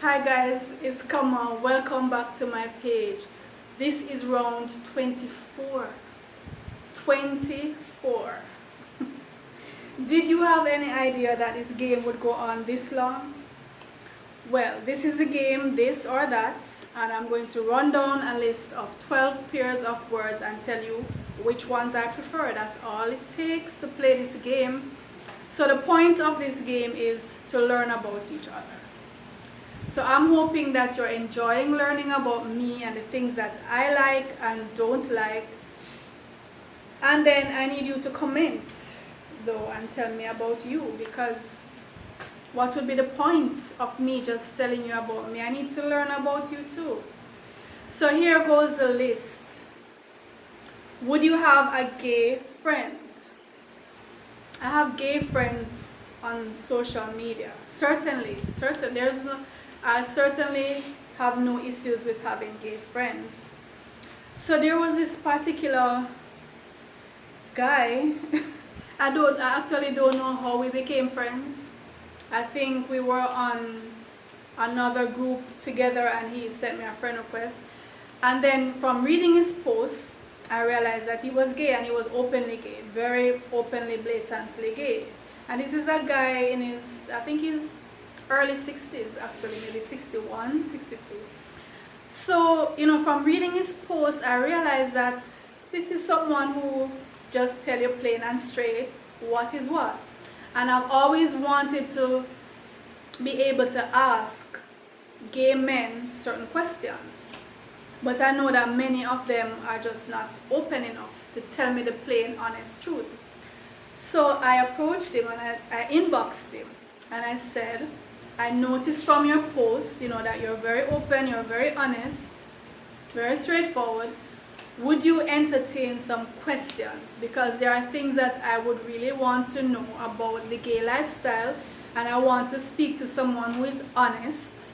Hi guys, it's Kamau. Welcome back to my page. This is round 24. 24. Did you have any idea that this game would go on this long? Well, this is the game This or That, and I'm going to run down a list of 12 pairs of words and tell you which ones I prefer. That's all it takes to play this game. So the point of this game is to learn about each other. So I'm hoping that you're enjoying learning about me and the things that I like and don't like. And then I need you to comment though and tell me about you, because what would be the point of me just telling you about me? I need to learn about you too. So here goes the list. Would you have a gay friend? I have gay friends on social media. Certainly. I certainly have no issues with having gay friends. So there was this particular guy. I actually don't know how we became friends. I think we were on another group together and he sent me a friend request. And then from reading his posts, I realized that he was gay, and he was openly gay, very openly, blatantly gay. And this is a guy in his, I think he's early 60s actually, maybe 61, 62. So, from reading his posts, I realized that this is someone who just tell you plain and straight what is what. And I've always wanted to be able to ask gay men certain questions. But I know that many of them are just not open enough to tell me the plain, honest truth. So I approached him and I inboxed him and I said, I noticed from your posts, that you're very open, you're very honest, very straightforward. Would you entertain some questions? Because there are things that I would really want to know about the gay lifestyle, and I want to speak to someone who is honest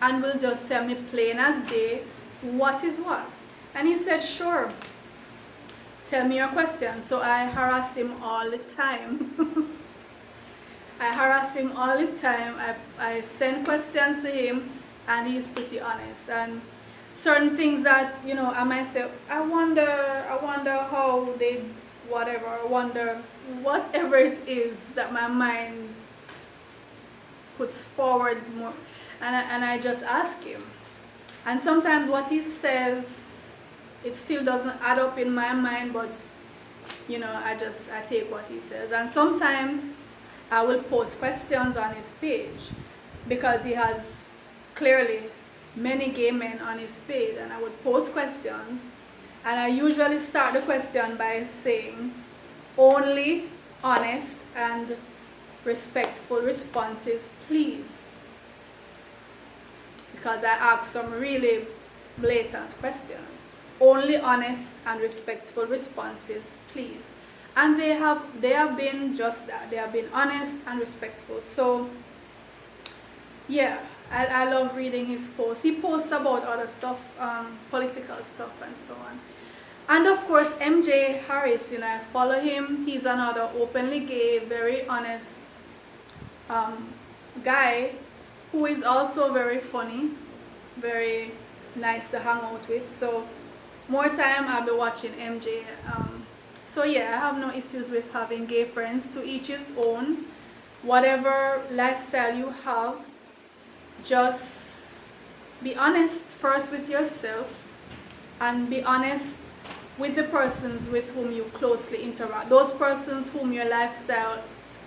and will just tell me plain as day what is what. And he said, sure, tell me your questions. So I harass him all the time. I send questions to him and he's pretty honest. And certain things that, I might say, I wonder how they, whatever, I wonder whatever it is that my mind puts forward more. And I just ask him. And sometimes what he says, it still doesn't add up in my mind, but I take what he says. And sometimes I will post questions on his page because he has clearly many gay men on his page, and I would post questions, and I usually start the question by saying only honest and respectful responses, please, because I ask some really blatant questions. Only honest and respectful responses, please. And they have been just that. They have been honest and respectful. So yeah, I love reading his posts. He posts about other stuff, political stuff and so on. And of course, MJ Harris, I follow him. He's another openly gay, very honest guy who is also very funny, very nice to hang out with. So more time I'll be watching MJ. So yeah, I have no issues with having gay friends. To each his own. Whatever lifestyle you have, just be honest first with yourself and be honest with the persons with whom you closely interact. Those persons whom your lifestyle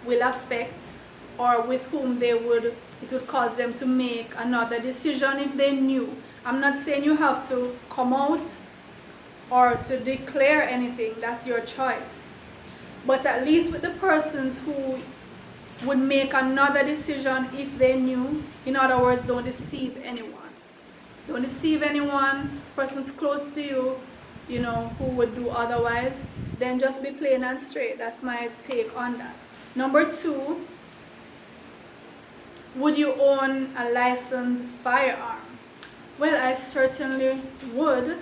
will affect, or with whom it would cause them to make another decision if they knew. I'm not saying you have to come out or to declare anything, that's your choice. But at least with the persons who would make another decision if they knew, in other words, don't deceive anyone. Don't deceive anyone, persons close to you, who would do otherwise, then just be plain and straight. That's my take on that. Number 2, would you own a licensed firearm? Well, I certainly would.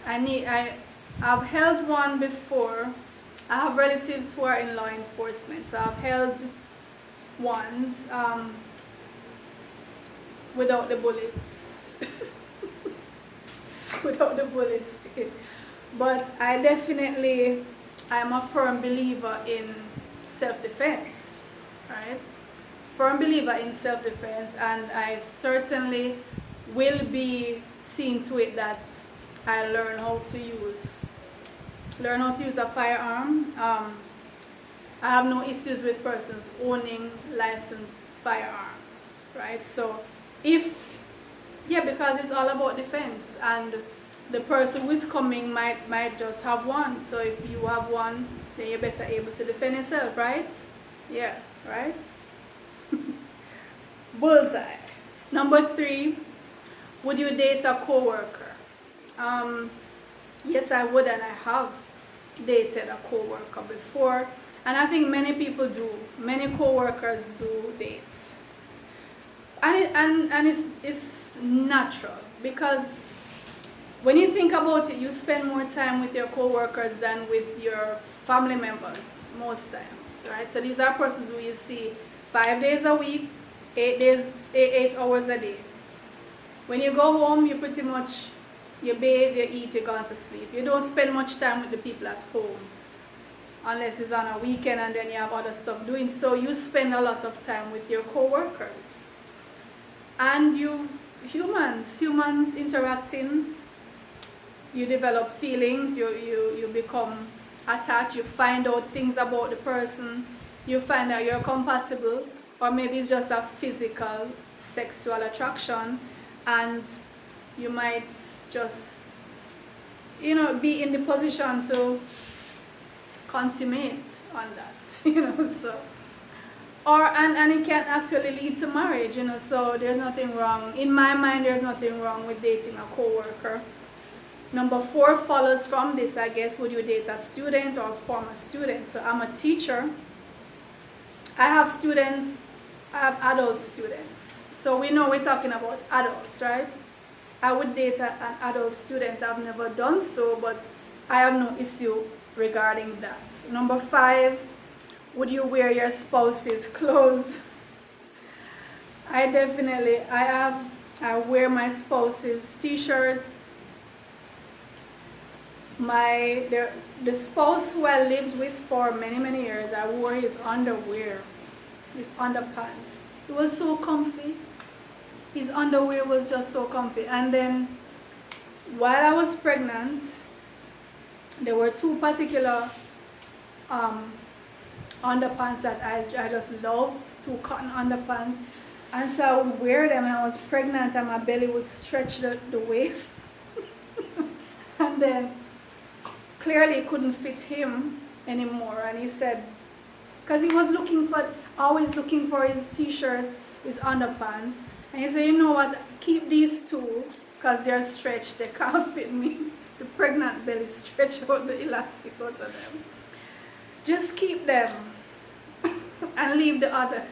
I've held one before. I have relatives who are in law enforcement, so I've held ones. without the bullets. Without the bullets. But I am a firm believer in self-defense, right? Firm believer in self-defense, and I certainly will be seeing to it that I learn how to use a firearm. I have no issues with persons owning licensed firearms, right? So because it's all about defense, and the person who is coming might just have one. So if you have one, then you're better able to defend yourself, right? Yeah, right? Bullseye. Number 3, would you date a coworker? Yes, I would, and I have dated a coworker before, and I think many people do. Many coworkers do date, and it's natural, because when you think about it, you spend more time with your coworkers than with your family members most times, right? So these are persons who you see 5 days a week, 8 hours a day. When you go home, you pretty much, you bathe, you eat, you go to sleep. You don't spend much time with the people at home, unless it's on a weekend and then you have other stuff doing. So you spend a lot of time with your coworkers. And humans interacting, you develop feelings, you become attached, you find out things about the person, you find out you're compatible, or maybe it's just a physical, sexual attraction, and you might just, be in the position to consummate on that, so. And it can actually lead to marriage, so there's nothing wrong. In my mind, there's nothing wrong with dating a coworker. Number 4 follows from this, I guess. Would you date a student or a former student? So I'm a teacher. I have adult students. So we know we're talking about adults, right? I would date an adult student. I've never done so, but I have no issue regarding that. Number 5, would you wear your spouse's clothes? I wear my spouse's t-shirts. The spouse who I lived with for many, many years, I wore his underwear, his underpants. It was so comfy. His underwear was just so comfy. And then while I was pregnant, there were 2 particular underpants that I just loved, 2 cotton underpants. And so I would wear them, and I was pregnant, and my belly would stretch the waist. And then clearly it couldn't fit him anymore, and he said, because he was always looking for his t-shirts, his underpants, and he said, you know what, keep these 2, because they're stretched, they can't fit me. The pregnant belly stretch out the elastic out of them. Just keep them and leave the others.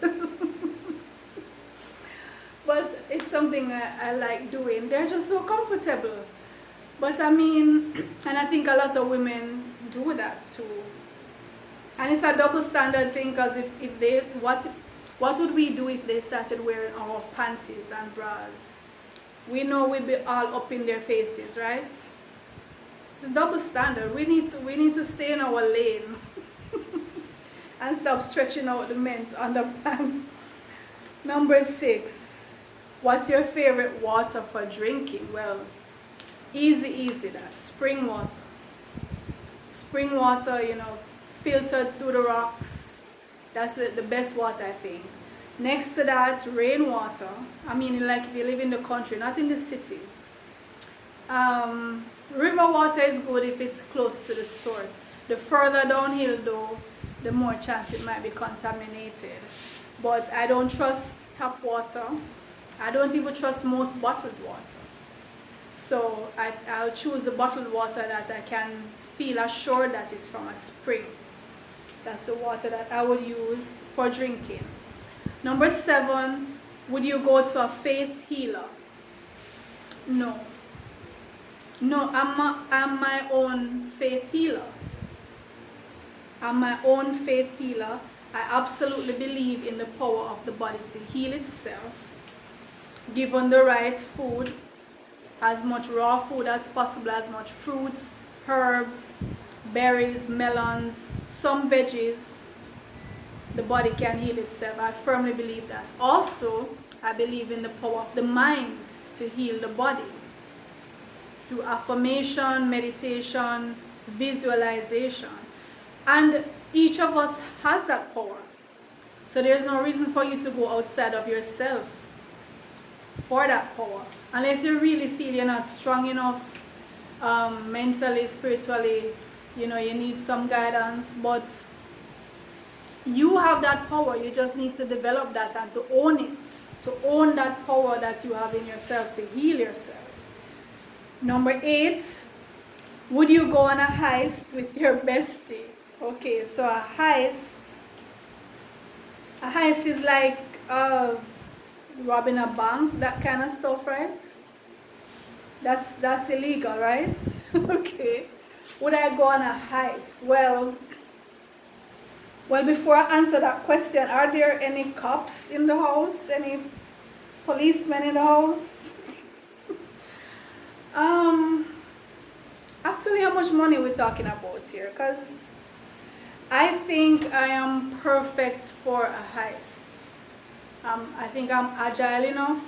But it's something I like doing. They're just so comfortable. But and I think a lot of women do that too. And it's a double standard thing, because what would we do if they started wearing our panties and bras? We know we'd be all up in their faces, right? It's a double standard. We need to stay in our lane and stop stretching out the men's underpants. Number 6, what's your favorite water for drinking? Well, easy that. Spring water. Spring water, filtered through the rocks. That's the best water, I think. Next to that, rainwater. Like if you live in the country, not in the city. River water is good if it's close to the source. The further downhill though, the more chance it might be contaminated. But I don't trust tap water. I don't even trust most bottled water. So I'll choose the bottled water that I can feel assured that it's from a spring. That's the water that I would use for drinking. Number 7, would you go to a faith healer? No. I'm my own faith healer. I'm my own faith healer. I absolutely believe in the power of the body to heal itself. given the right food, as much raw food as possible, as much fruits, herbs, berries, melons, some veggies, the body can heal itself. I firmly believe that. Also, I believe in the power of the mind to heal the body through affirmation, meditation, visualization. And each of us has that power. So there's no reason for you to go outside of yourself for that power. Unless you really feel you're not strong enough mentally, spiritually, you need some guidance. But you have that power. You just need to develop that and to own it. To own that power that you have in yourself to heal yourself. Number 8, would you go on a heist with your bestie? Okay, so a heist is like robbing a bank, that kind of stuff, right? That's illegal, right? Okay. Would I go on a heist? Well, before I answer that question, are there any cops in the house? Any policemen in the house? Actually, how much money are we talking about here? Because I think I am perfect for a heist. I think I'm agile enough.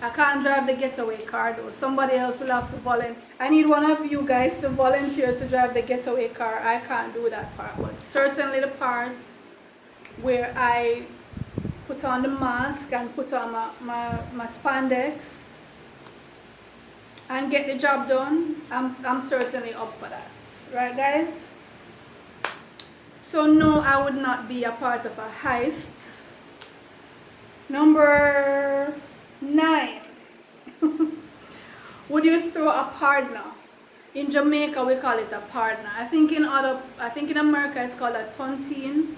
I can't drive the getaway car though. Somebody else will have to volunteer. I need one of you guys to volunteer to drive the getaway car. I can't do that part. But certainly the part where I put on the mask and put on my spandex and get the job done, I'm certainly up for that. Right, guys? So no, I would not be a part of a heist. Number 9. Would you throw a partner? In Jamaica we call it a partner. I think in America it's called a tontine.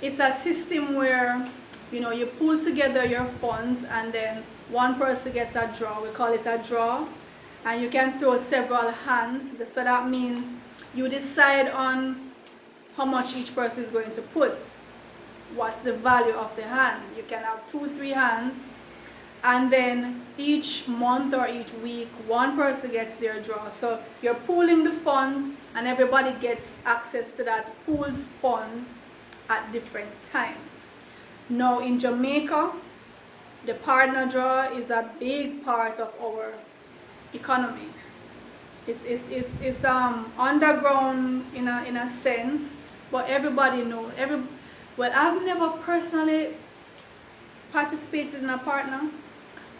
It's a system where you pool together your funds and then one person gets a draw. We call it a draw. And you can throw several hands. So that means you decide on how much each person is going to put. What's the value of the hand? You can have 2, 3 hands. And then each month or each week, one person gets their draw. So you're pooling the funds and everybody gets access to that pooled funds at different times. Now in Jamaica, the partner draw is a big part of our economy. It's underground in a sense, but everybody knows. Well, I've never personally participated in a partner,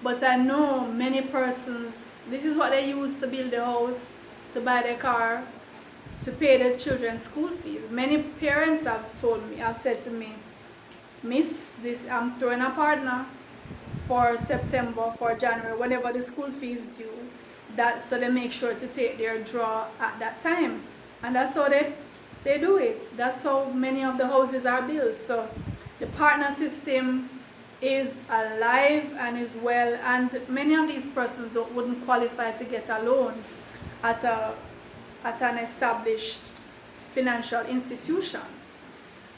but I know many persons. This is what they use to build their house, to buy their car, to pay their children's school fees. Many parents have said to me, Miss, I'm throwing a partner for September, for January, whenever the school fees due. So they make sure to take their draw at that time. And that's how they do it. That's how many of the houses are built. So the partner system is alive and is well, and many of these persons wouldn't qualify to get a loan at an established financial institution.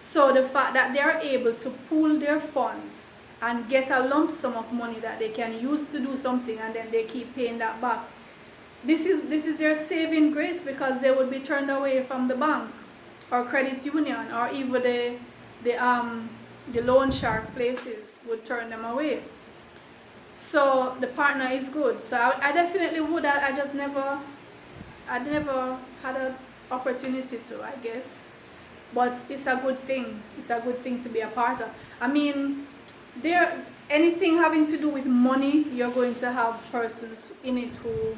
So the fact that they are able to pool their funds and get a lump sum of money that they can use to do something and then they keep paying that back, this is their saving grace, because they would be turned away from the bank or credit union, or even the loan shark places would turn them away. So the partner is good. So I definitely would. I never had an opportunity to, I guess. But it's a good thing. It's a good thing to be a part of. I mean, anything having to do with money, you're going to have persons in it who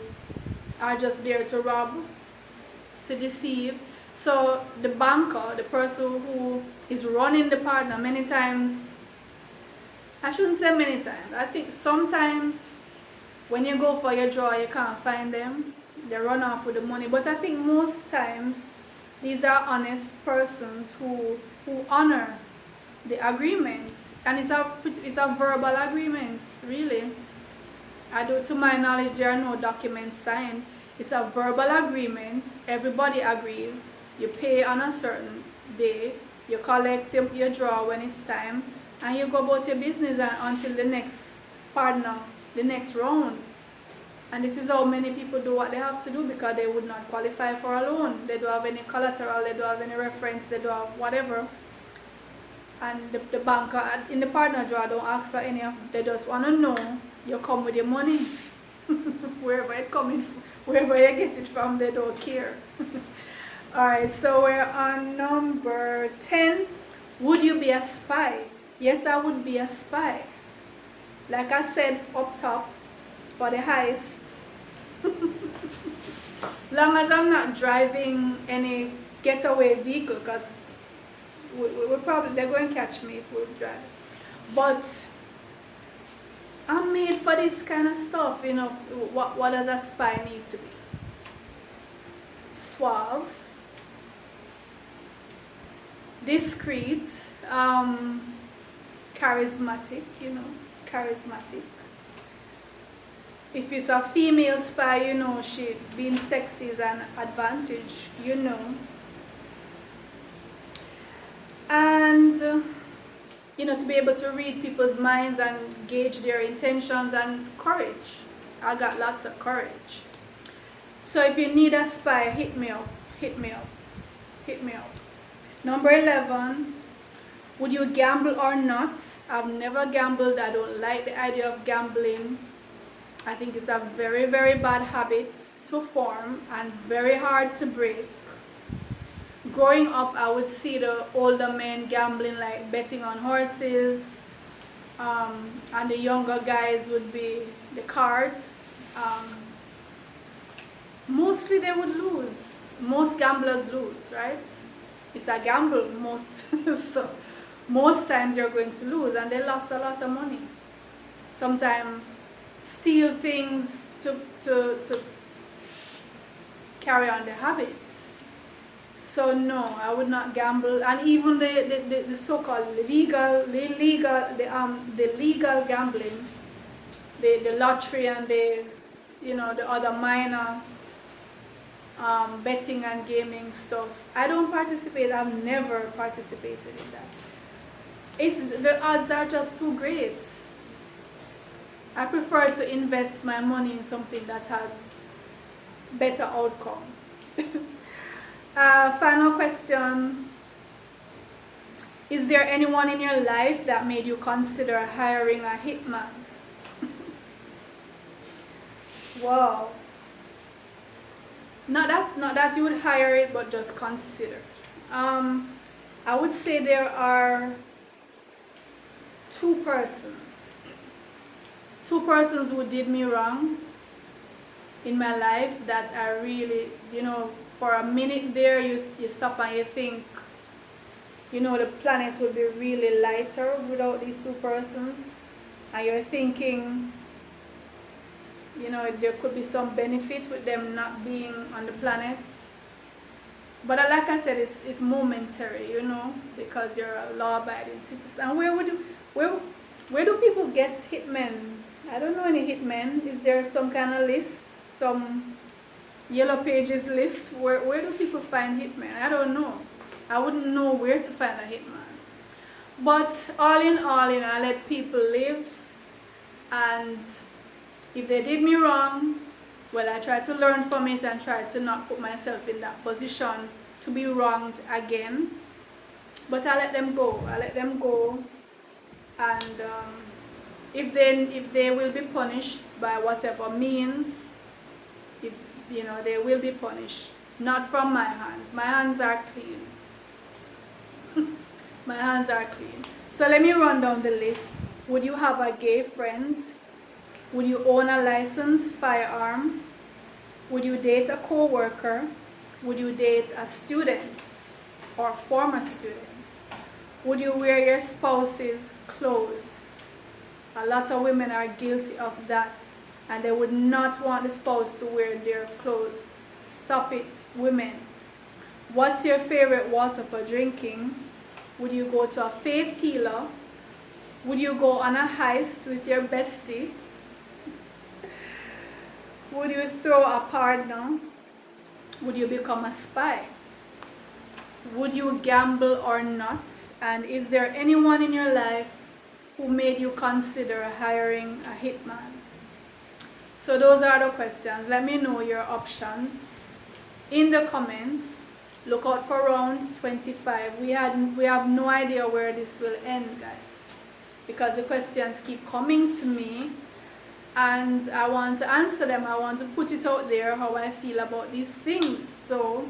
are just there to rob, to deceive. So the banker, the person who is running the partner, many times, I shouldn't say many times, I think sometimes when you go for your draw, you can't find them. They run off with the money. But I think most times, these are honest persons who honor the agreement. And it's a verbal agreement, really. To my knowledge, there are no documents signed. It's a verbal agreement. Everybody agrees. You pay on a certain day. You collect your draw when it's time. and you go about your business until the next partner, the next round. And this is how many people do what they have to do because they would not qualify for a loan. They don't have any collateral, they don't have any reference, they don't have whatever. And the banker in the partner draw don't ask for any of, they just want to know you come with your money. Wherever it coming from, wherever you get it from, they don't care. Alright, so we're on number 10. Would you be a spy? Yes, I would be a spy. Like I said up top, for the heists. Long as I'm not driving any getaway vehicle, because we probably, they're going to catch me if we drive. But I'm made for this kind of stuff, you know. What does a spy need to be? Suave, discreet, charismatic, you know, charismatic. If it's a female spy, you know, she being sexy is an advantage, you know. And, you know, to be able to read people's minds and gauge their intentions, and courage. I got lots of courage. So if you need a spy, hit me up, hit me up, hit me up. Number 11, would you gamble or not? I've never gambled. I don't like the idea of gambling. I think it's a very, very bad habit to form and very hard to break. Growing up, I would see the older men gambling, like betting on horses, and the younger guys would be the cards. Mostly they would lose. Most gamblers lose, right? It's a gamble, so most times you're going to lose, and they lost a lot of money. Sometimes steal things to carry on their habits. So no, I would not gamble. And even the so-called legal gambling, the lottery and the other minor betting and gaming stuff, I don't participate. I've never participated in that. The odds are just too great. I prefer to invest my money in something that has better outcome. Final question. Is there anyone in your life that made you consider hiring a hitman? Wow. Not that you would hire it, but just consider. I would say there are two persons who did me wrong in my life that I really, for a minute there you stop and you think, the planet would be really lighter without these two persons. And you're thinking, there could be some benefit with them not being on the planet. But like I said, it's momentary, because you're a law-abiding citizen. And where do people get hitmen? I don't know any hitmen. Is there some kind of list, some yellow pages list? Where do people find hitmen? I don't know. I wouldn't know where to find a hitman. But all in all, I let people live. And if they did me wrong, well, I try to learn from it and try to not put myself in that position to be wronged again. But I let them go. And if they will be punished by whatever means, they will be punished. Not from my hands. My hands are clean. My hands are clean. So let me run down the list. Would you have a gay friend? Would you own a licensed firearm? Would you date a co-worker? Would you date a student or former student? Would you wear your spouse's clothes? A lot of women are guilty of that, and they would not want the spouse to wear their clothes. Stop it, women. What's your favorite water for drinking? Would you go to a faith healer? Would you go on a heist with your bestie? Would you throw a partner? Would you become a spy? Would you gamble or not? And is there anyone in your life who made you consider hiring a hitman? So those are the questions. Let me know your options in the comments. Look out for round 25. We have no idea where this will end, guys, because the questions keep coming to me and I want to answer them. I want to put it out there how I feel about these things. So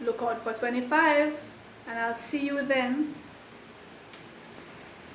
look out for 25 and I'll see you then.